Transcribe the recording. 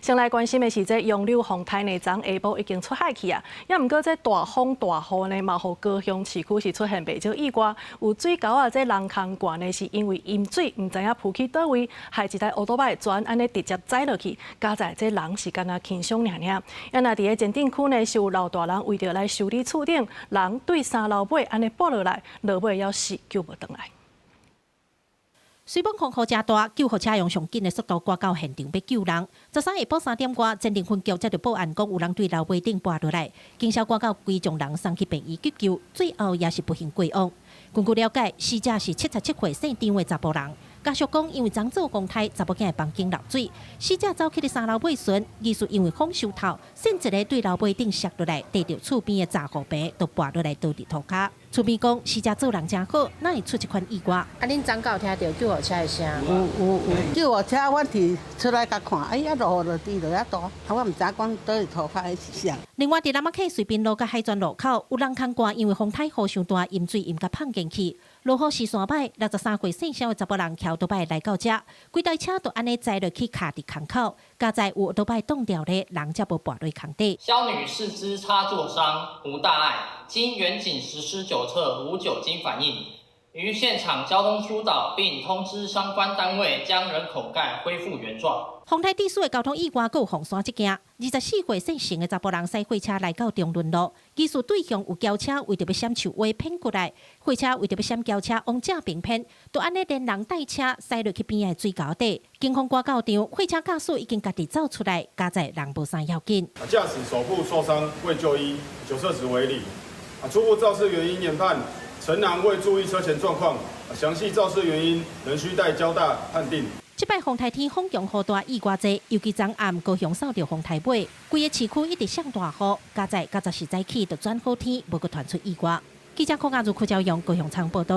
先来关心的是，这杨柳风台呢，昨下晡已经出海去啊。也毋过，这大风大雨呢，嘛，互高雄市区是出现袂少意外。有水沟啊，这人空悬呢，是因为淹水，毋知影浮去倒位，害一台乌托邦全安尼直接载落去。加在这人是敢若轻伤尔尔。也那伫个前顶区呢，是有老大人为着来修理厝顶，人对三楼尾安尼拨落来，落尾要死救无回来。水崩风雨真大，救护车用上紧的速度赶到现场要救人。13下晡3点多，鉴定分局接到报案，讲有人对楼尾顶跌落来，警消赶到规将人送去病院急救，最后也是不幸过亡。根据了解，死者是77岁姓张的查甫人。家属讲，因为昨早公台查某囝的房间漏水，死者走去3楼尾船，疑似因为风受透，甚一个对楼尾顶摔落来，跌到厝边的杂货坪，都跌落来倒伫涂骹。厝边讲，死者做人真好，哪会出一款意外？啊，恁昨有听到救护车的声？有，救护车阮是出来甲看，哎呀，落雨滴落遐大，啊，我毋知讲倒伫涂骹迄是啥。另外，伫南马溪水滨路甲海泉路口，有人空悬，因为风台雨伤大，淹水淹甲碰进去。落雨时线歹，63岁姓肖的查甫人桥倒摆来到遮，规台车都安尼载落去卡伫空口，加在有倒摆冻掉咧，人才无跌落空底。肖女四肢擦挫伤无大碍，经远景实施酒测无酒精反应，于现场交通疏导，并通知相关单位将人孔盖恢复原状。丰台地区的交通意外，还有凤山一件，24岁姓陈的查甫人驶货车来到中仑路，疑似对向有轿车为着要闪树尾偏过来，货车为着要闪轿车往正边偏，就安尼连人带车驶落去边的水沟底。警方赶到场，货车驾驶已经家己走出来，加在人无啥要紧。驾驶手部受伤未就医，酒测值为0。初步肇事原因研判，陈男未注意车前状况，详细肇事原因仍需待交大判定。这摆风台天风强雨大意外济，尤其昨暗高雄扫到风台尾，规个市区一直上大雨，加在10早起就转好天，无阁传出意外。记者柯亚如柯昭阳高雄仓报道。